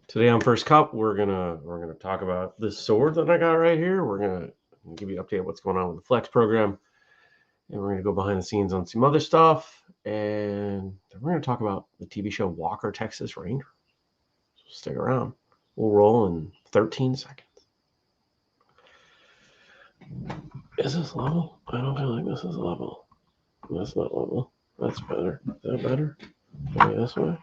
Today on First Cup, we're gonna talk about this sword that I got right here. We're gonna give you an update on what's going on with the Flex program, and we're gonna go behind the scenes on some other stuff, and then we're gonna talk about the TV show Walker, Texas Ranger. So stick around. We'll roll in 13 seconds. Is this level? I don't feel like this is level. That's not level. That's better. Is that better? Maybe this way.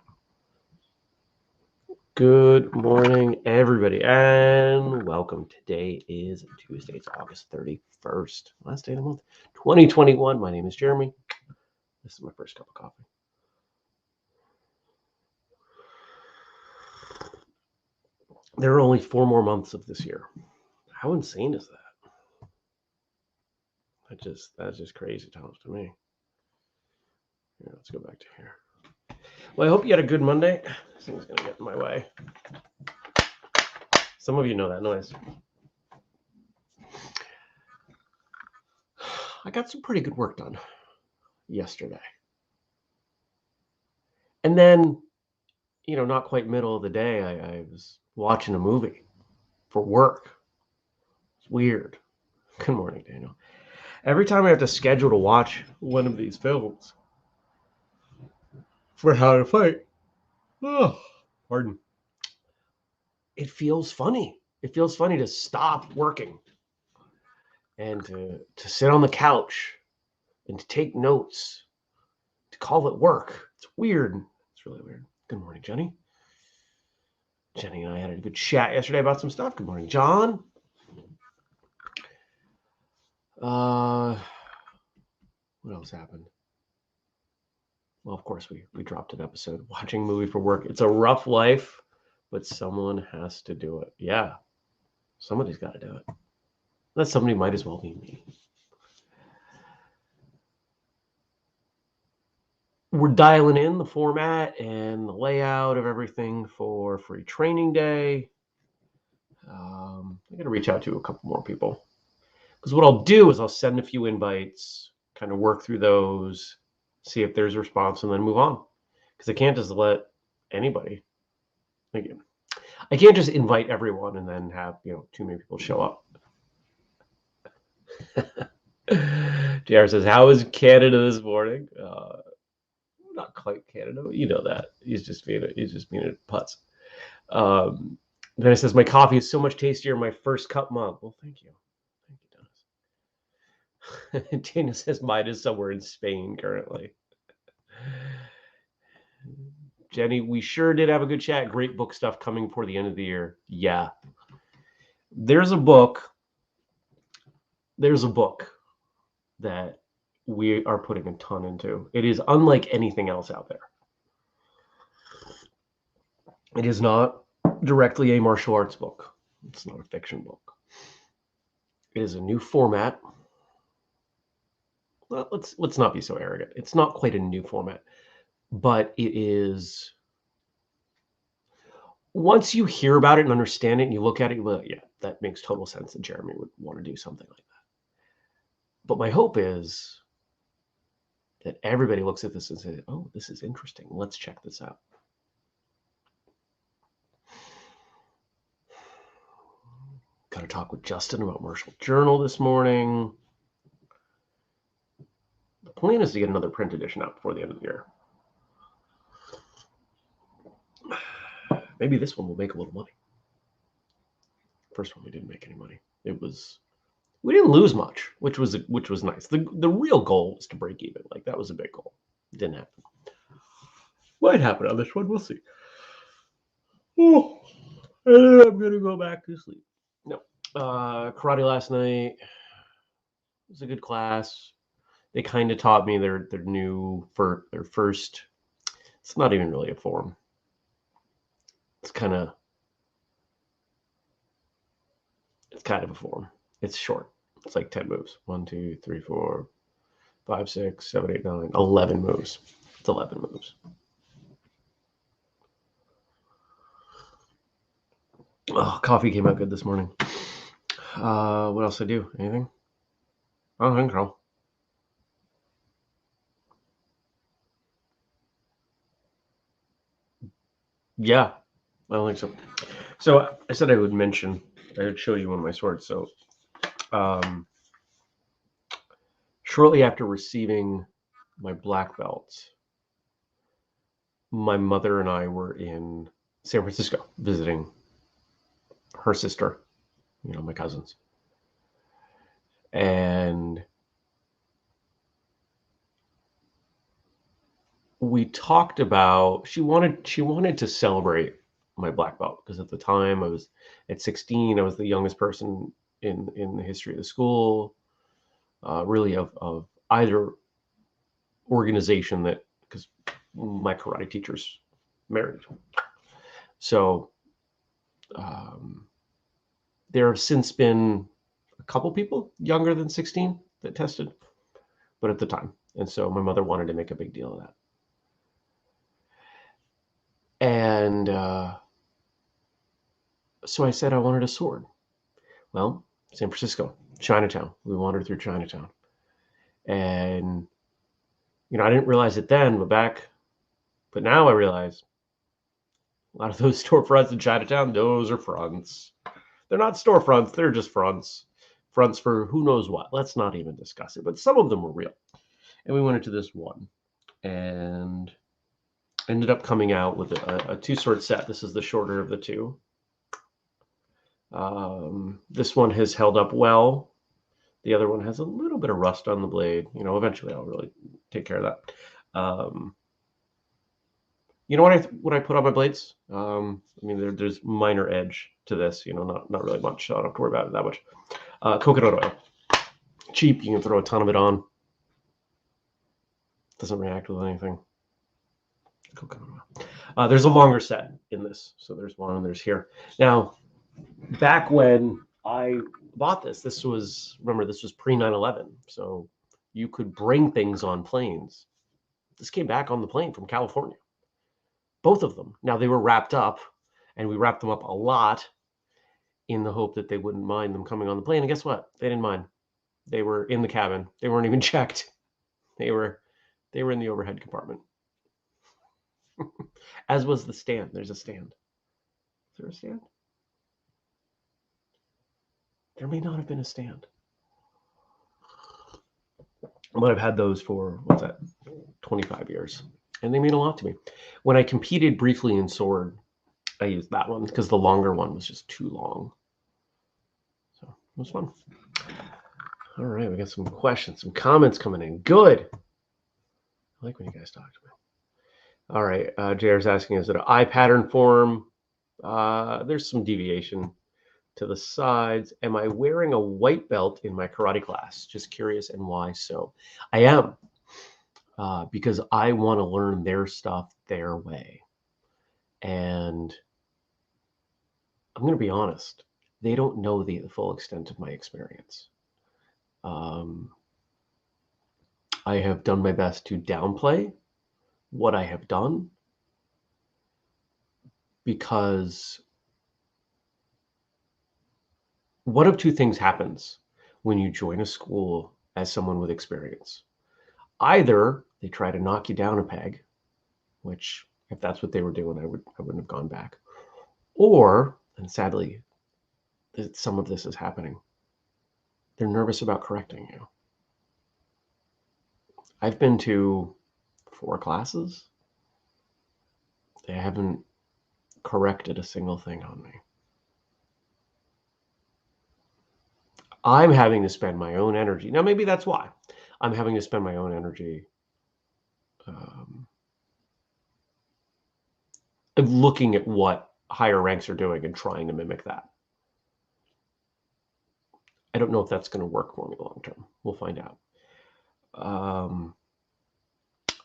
Good morning, everybody, and welcome. Today is Tuesday. It's August 31st, last day of the month, 2021. My name is Jeremy. This is my first cup of coffee. There are only 4 more months of this year. How insane is that? That's just crazy times to me. Here, let's go back to here. Well, I hope you had a good Monday. This thing's gonna get in my way. Some of you know that noise. I got some pretty good work done yesterday. And then, not quite middle of the day, I was watching a movie for work. It's weird. Good morning, Daniel. Every time I have to schedule to watch one of these films for How to Fight, pardon, it feels funny. It feels funny to stop working and to sit on the couch and to take notes, to call it work. It's weird. It's really weird. Good morning, Jenny. Jenny and I had a good chat yesterday about some stuff. Good morning, John. What else happened? Well, of course, we dropped an episode watching a movie for work. It's a rough life, but someone has to do it. Yeah, somebody's got to do it. That somebody might as well be me. We're dialing in the format and the layout of everything for free training day. I'm going to reach out to a couple more people. Because what I'll do is I'll send a few invites, kind of work through those, see if there's a response, and then move on. Because I can't just let anybody. Again, I can't just invite everyone and then have too many people show up. JR says, "How is Canada this morning?" Not quite Canada, but you know that. He's just being a putz. Then it says, "My coffee is so much tastier in my first cup month." Well, thank you. Dana says mine is somewhere in Spain currently. Jenny, we sure did have a good chat. Great book stuff coming for the end of the year. Yeah. There's a book that we are putting a ton into. It is unlike anything else out there. It is not directly a martial arts book. It's not a fiction book. It is a new format. Well, let's not be so arrogant. It's not quite a new format, but it is. Once you hear about it and understand it and you look at it, well, yeah, that makes total sense that Jeremy would want to do something like that. But my hope is that everybody looks at this and says, "Oh, this is interesting. Let's check this out." Got to talk with Justin about Martial Journal this morning. The plan is to get another print edition out before the end of the year. Maybe this one will make a little money. First one, we didn't make any money. We didn't lose much, which was nice. The real goal was to break even. Like, that was a big goal. It didn't happen. Might happen on this one. We'll see. Oh, I'm gonna go back to sleep. No. Karate last night. It was a good class. They kind of taught me their new for their first. It's not even really a form. It's kind of a form. It's short. It's like 10 moves. 1, 2, 3, 4, 5, 6, 7, 8, 9, 11 moves. It's 11 moves. Oh, coffee came out good this morning. What else did I do? Anything? I don't think so. Yeah. I don't think so. So I said I would show you one of my swords. So shortly after receiving my black belt, my mother and I were in San Francisco visiting her sister, my cousins. And we talked about, she wanted to celebrate my black belt, because at the time I was at 16, I was the youngest person in the history of the school, really of either organization, that because my karate teacher's married. So there have since been a couple people younger than 16 that tested, but at the time. And so my mother wanted to make a big deal of that. And so I said I wanted a sword. Well, San Francisco, Chinatown. We wandered through Chinatown. And, I didn't realize it then, but now I realize a lot of those storefronts in Chinatown, those are fronts. They're not storefronts, they're just fronts. Fronts for who knows what. Let's not even discuss it. But some of them were real. And we went into this one and ended up coming out with a two-sword set. This is the shorter of the two. This one has held up well. The other one has a little bit of rust on the blade. Eventually I'll really take care of that. You know what I put on my blades? There's minor edge to this. Not really much. So I don't have to worry about it that much. Coconut oil, cheap. You can throw a ton of it on. Doesn't react with anything. Coconut oil. There's a longer set in this, so there's one and there's here. Now, back when I bought this was pre 9/11, so you could bring things on planes. This came back on the plane from California. Both of them. Now, they were wrapped up, and we wrapped them up a lot in the hope that they wouldn't mind them coming on the plane. And guess what? They didn't mind. They were in the cabin. They weren't even checked. They were in the overhead compartment. As was the stand. There's a stand. Is there a stand? There may not have been a stand. But I've had those for, 25 years. And they mean a lot to me. When I competed briefly in sword, I used that one because the longer one was just too long. So it was fun. All right, we got some questions, some comments coming in. Good. I like when you guys talk to me. All right, JR's asking, is it an eye pattern form? There's some deviation to the sides. Am I wearing a white belt in my karate class? Just curious, and why so? I am. Because I want to learn their stuff their way. And I'm going to be honest, they don't know the full extent of my experience. I have done my best to downplay what I have done, because one of two things happens when you join a school as someone with experience. Either they try to knock you down a peg, which if that's what they were doing, I wouldn't have gone back. Or, and sadly, some of this is happening, they're nervous about correcting you. I've been to 4 classes. They haven't corrected a single thing on me. I'm having to spend my own energy. Now, maybe that's why. I'm having to spend my own energy looking at what higher ranks are doing and trying to mimic that. I don't know if that's going to work for me long term. We'll find out.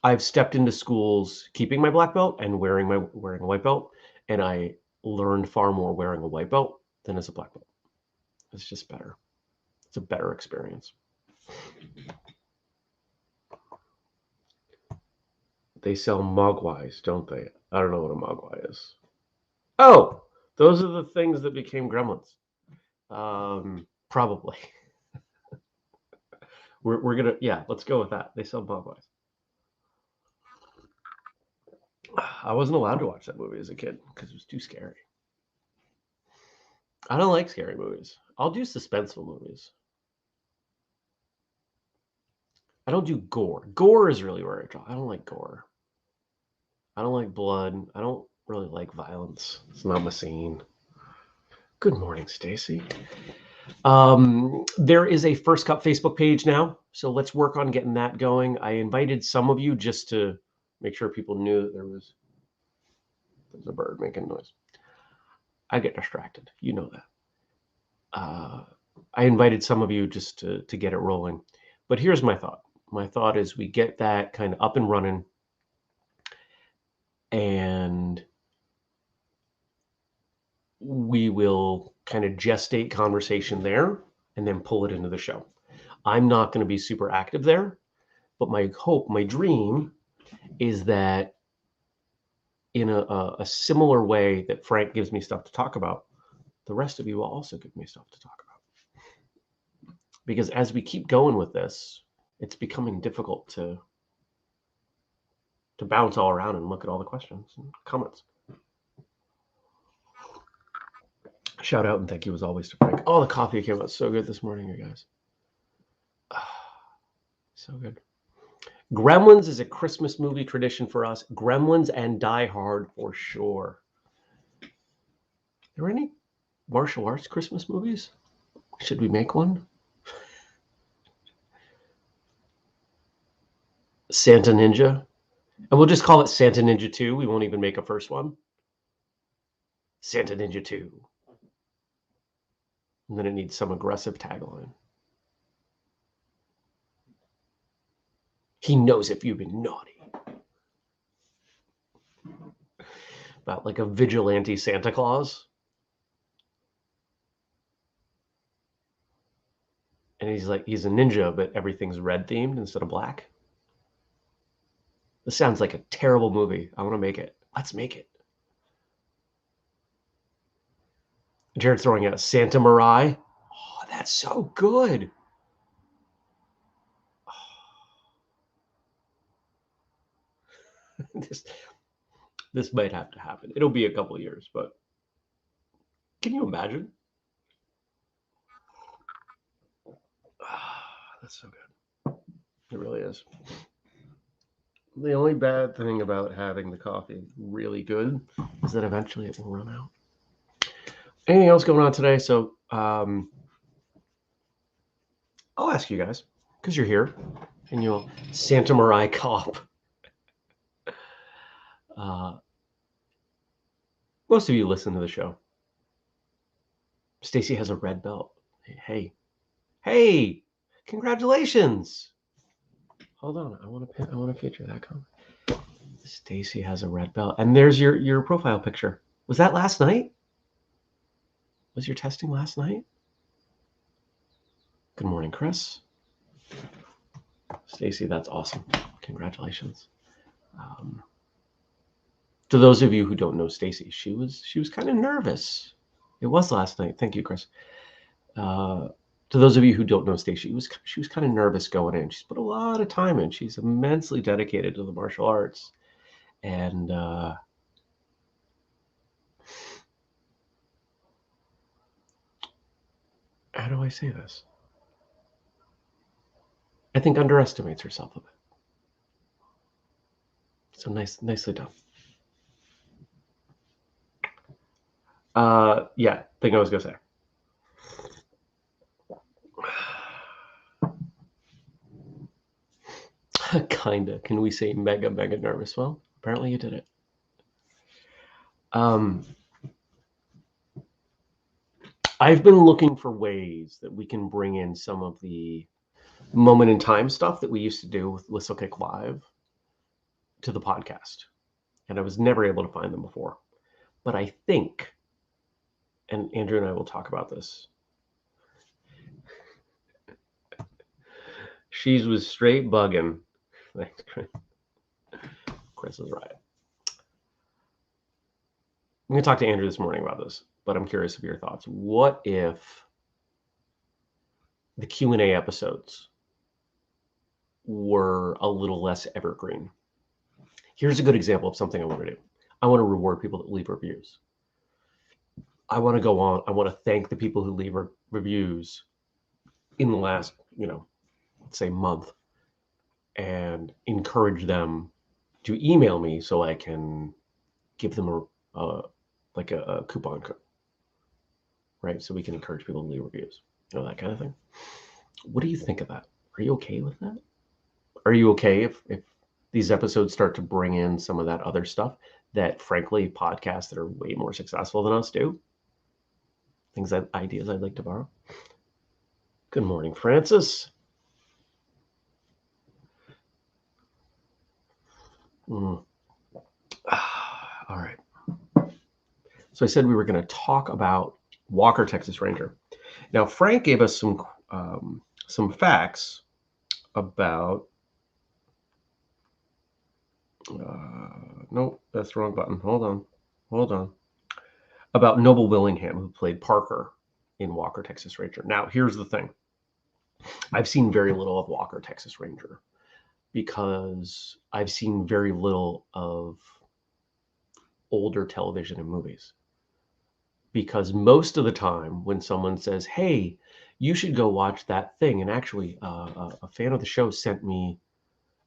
I've stepped into schools keeping my black belt and wearing a white belt, and I learned far more wearing a white belt than as a black belt. It's just better. It's a better experience. They sell mogwais, don't they? I don't know what a mogwai is. Oh, those are the things that became gremlins. Probably. We're gonna, yeah, let's go with that. They sell mogwais. I wasn't allowed to watch that movie as a kid because it was too scary. I don't like scary movies. I'll do suspenseful movies. I don't do gore. Gore is really where I draw. I don't like gore. I don't like blood. I don't really like violence. It's not my scene. Good morning, Stacy. There is a First Cup Facebook page now, so let's work on getting that going. I invited some of you just to make sure people knew that there's a bird making noise. I get distracted. You know that. I invited some of you just to get it rolling. But here's my thought. My thought is we get that kind of up and running, and we will kind of gestate conversation there and then pull it into the show. I'm not going to be super active there, but my hope, my dream is that in a similar way that Frank gives me stuff to talk about, the rest of you will also give me stuff to talk about. Because as we keep going with this, it's becoming difficult to bounce all around and look at all the questions and comments. Shout out and thank you as always to Frank. Oh, the coffee came out so good this morning, you guys. So good. Gremlins is a Christmas movie tradition for us. Gremlins and Die Hard for sure. Are there any martial arts Christmas movies? Should we make one? Santa Ninja. And we'll just call it Santa Ninja 2. We won't even make a first one. Santa Ninja 2. And then it needs some aggressive tagline. He knows if you've been naughty. About like a vigilante Santa Claus. And he's a ninja, but everything's red themed instead of black. This sounds like a terrible movie. I want to make it. Let's make it. Jared's throwing out Santa Marai. Oh, that's so good. Oh. This might have to happen. It'll be a couple of years, but can you imagine? That's so good. It really is. The only bad thing about having the coffee really good is that eventually it will run out. Anything else going on today? So I'll ask you guys, because you're here, and you'll Santa Maria cop. Most of you listen to the show. Stacy has a red belt. Hey, congratulations. Hold on, I want to feature that comment. Stacy has a red belt, and there's your profile picture. Was that last night? Was your testing last night? Good morning, Chris. Stacy, that's awesome. Congratulations. To those of you who don't know Stacy, she was kind of nervous. It was last night. Thank you, Chris. To those of you who don't know Stacy, she was kind of nervous going in. She's put a lot of time in. She's immensely dedicated to the martial arts. And how do I say this? I think underestimates herself a bit. So nicely done. Yeah, thing I was gonna say. Kinda. Can we say mega nervous? Well, apparently you did it. I've been looking for ways that we can bring in some of the moment in time stuff that we used to do with Whistlekick Live to the podcast. And I was never able to find them before. But I think, and Andrew and I will talk about this, she was straight bugging. Chris is right. I'm going to talk to Andrew this morning about this, but I'm curious of your thoughts. What if the Q&A episodes were a little less evergreen? Here's a good example of something I want to do. I want to reward people that leave reviews. I want to go on. I want to thank the people who leave reviews in the last, let's say month, and encourage them to email me so I can give them a coupon code, right? So we can encourage people to leave reviews, that kind of thing. What do you think of that? Are you okay with that? Are you okay if these episodes start to bring in some of that other stuff that, frankly, podcasts that are way more successful than us do? Ideas I'd like to borrow. Good morning, Francis. All right. So I said we were going to talk about Walker Texas Ranger. Now, Frank gave us some facts about. Nope, that's the wrong button. Hold on. About Noble Willingham, who played Parker in Walker Texas Ranger. Now, here's the thing. I've seen very little of Walker Texas Ranger because I've seen very little of older television and movies. Because most of the time when someone says, hey, you should go watch that thing, and actually a fan of the show sent me,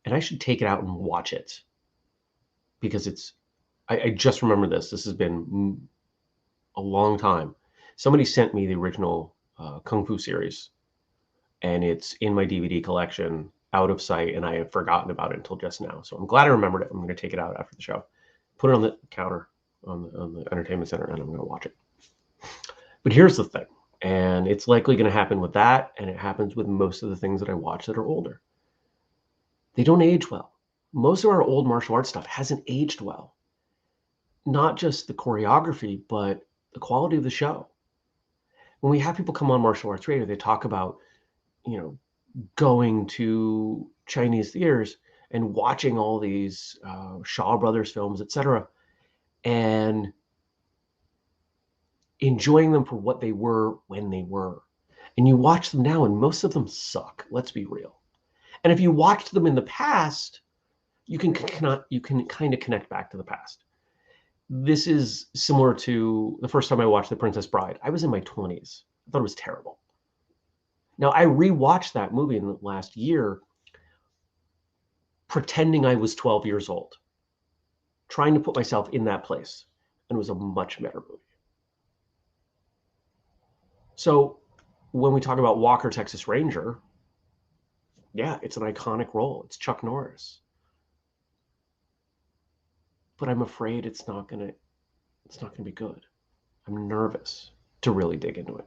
and I should take it out and watch it. Because I just remember this has been a long time. Somebody sent me the original Kung Fu series, and it's in my DVD collection, out of sight, and I have forgotten about it until just now. So I'm glad I remembered it. I'm going to take it out after the show, put it on the counter on the entertainment center, and I'm going to watch it. But here's the thing, and it's likely going to happen with that, and it happens with most of the things that I watch that are older. They don't age well. Most of our old martial arts stuff hasn't aged well. Not just the choreography, but the quality of the show. When we have people come on Martial Arts Radio, they talk about, going to Chinese theaters and watching all these Shaw Brothers films, etc., and enjoying them for what they were when they were. And you watch them now, and most of them suck. Let's be real. And if you watched them in the past, you can kind of connect back to the past. This is similar to the first time I watched The Princess Bride. I was in my 20s. I thought it was terrible. Now, I rewatched that movie in the last year, pretending I was 12 years old, trying to put myself in that place, and it was a much better movie. So when we talk about Walker Texas Ranger, yeah, it's an iconic role. It's Chuck Norris. But I'm afraid it's not gonna be good. I'm nervous to really dig into it.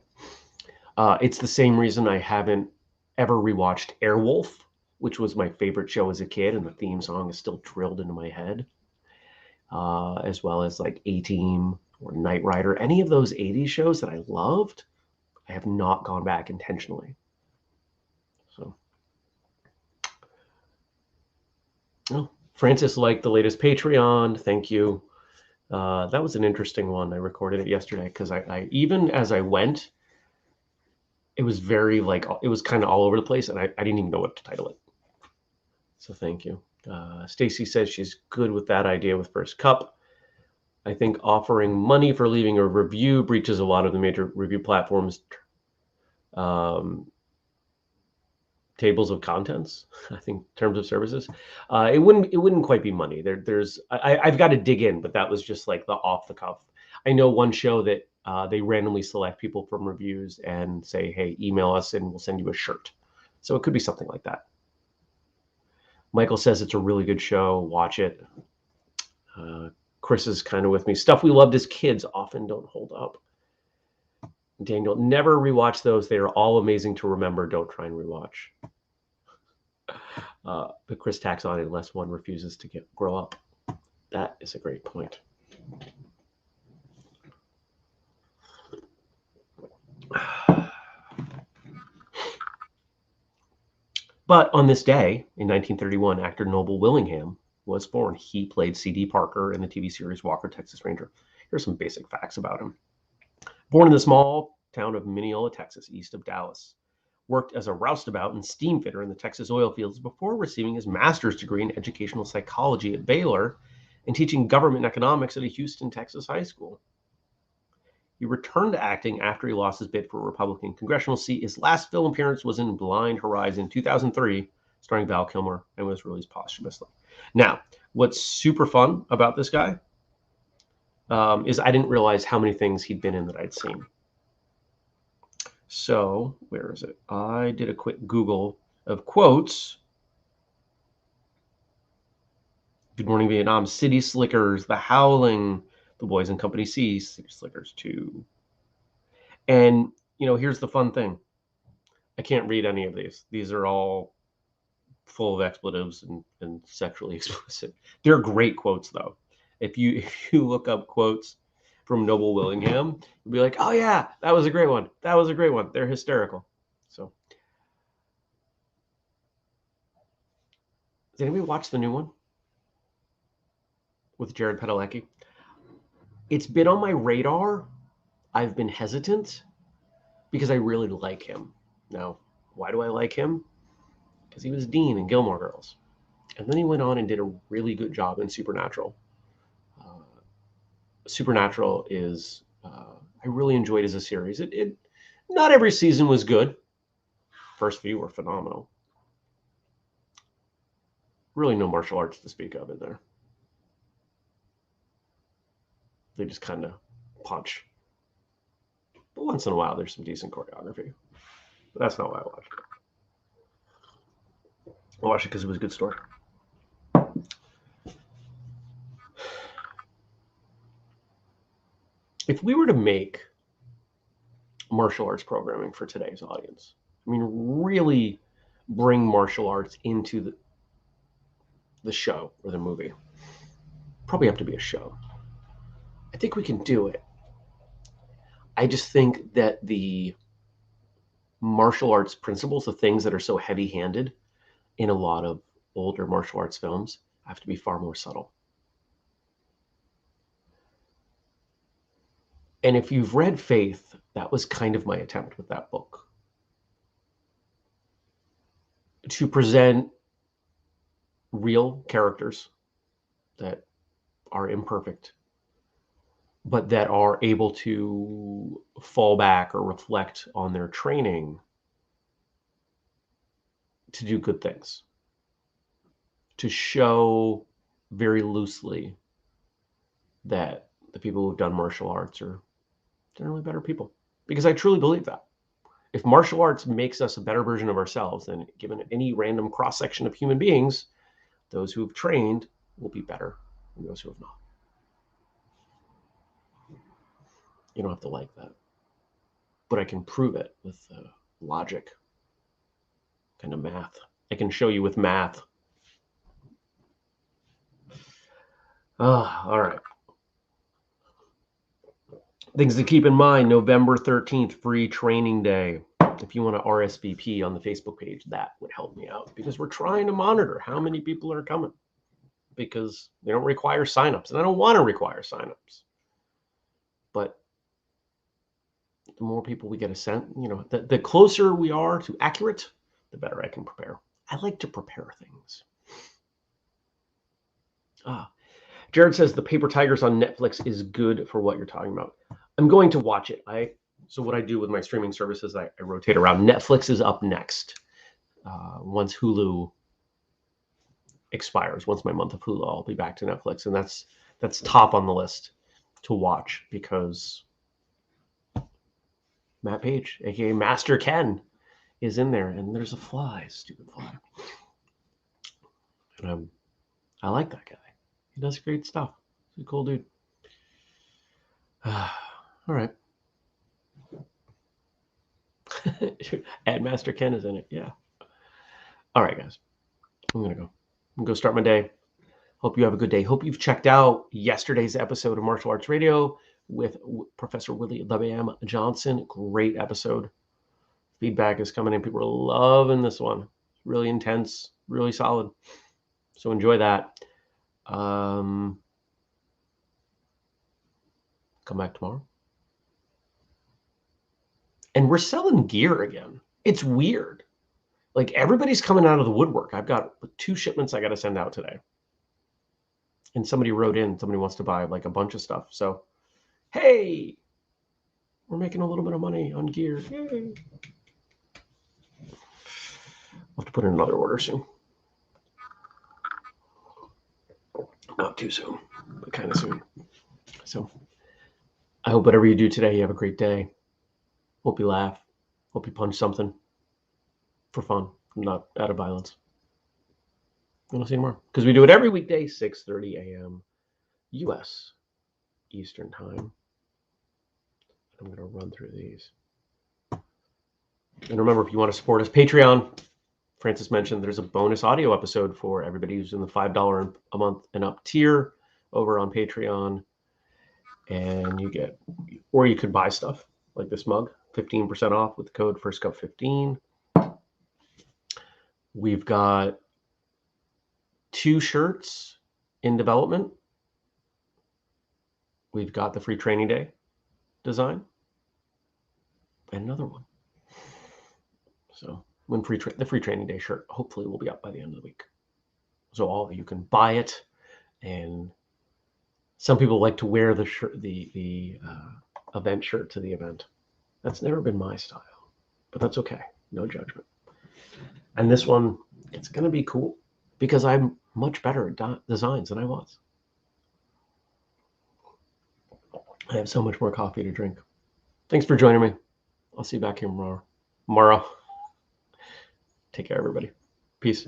It's the same reason I haven't ever rewatched Airwolf, which was my favorite show as a kid, and the theme song is still drilled into my head. As well as like A-Team or Knight Rider. Any of those 80s shows that I loved, I have not gone back intentionally. So, Francis liked the latest Patreon. Thank you. That was an interesting one. I recorded it yesterday because I even as I went, it was very it was kind of all over the place, and I didn't even know what to title it. So thank you. Stacy says she's good with that idea with First Cup. I think offering money for leaving a review breaches a lot of the major review platforms' tables of contents. I think terms of services. It wouldn't quite be money. I've got to dig in, but that was just like the off the cuff. I know one show that they randomly select people from reviews and say, hey, email us and we'll send you a shirt. So it could be something like that. Michael says it's a really good show. Watch it. Chris is kind of with me. Stuff we loved as kids often don't hold up. Daniel, never rewatch those. They are all amazing to remember. Don't try and rewatch. But Chris tacks on unless one refuses to grow up. That is a great point. But on this day, in 1931, actor Noble Willingham was born. He played C.D. Parker in the TV series Walker, Texas Ranger. Here's some basic facts about him. Born in the small town of Mineola, Texas, east of Dallas. Worked as a roustabout and steamfitter in the Texas oil fields before receiving his master's degree in educational psychology at Baylor and teaching government economics at a Houston, Texas high school. He returned to acting after he lost his bid for a Republican congressional seat. His last film appearance was in Blind Horizon 2003, starring Val Kilmer, and was released posthumously. Now, what's super fun about this guy is I didn't realize how many things he'd been in that I'd seen. So, where is it? I did a quick Google of quotes. Good Morning Vietnam, City Slickers, The Howling, The Boys and Company C, City Slickers 2. And, you know, here's the fun thing. I can't read any of these. These are all full of expletives and sexually explicit. They're great quotes, though. If you look up quotes from Noble Willingham, you'll be like, oh, yeah, that was a great one. That was a great one. They're hysterical. So, does anybody watch the new one with Jared Padalecki? It's been on my radar. I've been hesitant because I really like him. Now, why do I like him? Because he was Dean in Gilmore Girls. And then he went on and did a really good job in Supernatural. Supernatural is, I really enjoyed as a series. It not every season was good. First few were phenomenal. Really no martial arts to speak of in there. They just kind of punch. But once in a while, there's some decent choreography. But that's not why I watched it. I watched it because it was a good story. If we were to make martial arts programming for today's audience, I mean, really bring martial arts into the show or the movie, probably have to be a show. I think we can do it. I just think that the martial arts principles, the things that are so heavy-handed in a lot of older martial arts films, have to be far more subtle. And if you've read Faith, that was kind of my attempt with that book. To present real characters that are imperfect, but that are able to fall back or reflect on their training to do good things. To show very loosely that the people who've done martial arts are generally better people. Because I truly believe that. If martial arts makes us a better version of ourselves, then given any random cross-section of human beings, those who have trained will be better than those who have not. You don't have to like that. But I can prove it with logic, kind of math. I can show you with math. All right. Things to keep in mind, November 13th, free training day. If you want to RSVP on the Facebook page, that would help me out because we're trying to monitor how many people are coming because they don't require signups, and I don't want to require signups. But the more people we get a sense, you know, the closer we are to accurate, the better I can prepare. I like to prepare things. Jared says The Paper Tigers on Netflix is good for what you're talking about. I'm going to watch it. So what I do with my streaming services, I rotate around. Netflix is up next. Once Hulu expires, once my month of Hulu, I'll be back to Netflix, and that's top on the list to watch because Matt Page, aka Master Ken, is in there, and there's a fly, stupid fly, and I like that guy. He does great stuff. He's a cool dude. All right. And Master Ken is in it. Yeah. All right, guys. I'm going to go start my day. Hope you have a good day. Hope you've checked out yesterday's episode of Martial Arts Radio with Professor Willie LeBam Johnson. Great episode. Feedback is coming in. People are loving this one. Really intense, really solid. So enjoy that. Come back tomorrow. And we're selling gear again. It's weird. Like everybody's coming out of the woodwork. I've got 2 shipments I got to send out today. And somebody wrote in, somebody wants to buy like a bunch of stuff. So, hey, We're making a little bit of money on gear. Yay. I'll have to put in another order soon. Not too soon, but kind of soon. So I hope whatever you do today, you have a great day. Hope you laugh. Hope you punch something for fun, not out of violence. And I'll see you tomorrow. Because we do it every weekday, 6:30 a.m. U.S. Eastern Time. I'm going to run through these. And remember, if you want to support us, Patreon, Francis mentioned there's a bonus audio episode for everybody who's in the $5 a month and up tier over on Patreon. And you get, or you could buy stuff like this mug, 15% off with the code FirstCup15. We've got 2 shirts in development. We've got the free training day design and another one. So when the free training day shirt hopefully will be up by the end of the week. So all of you can buy it, and some people like to wear the shirt, the event shirt to the event. That's never been my style, but that's okay. No judgment. And this one, it's going to be cool because I'm much better at designs than I was. I have so much more coffee to drink. Thanks for joining me. I'll see you back here tomorrow. Take care, everybody. Peace.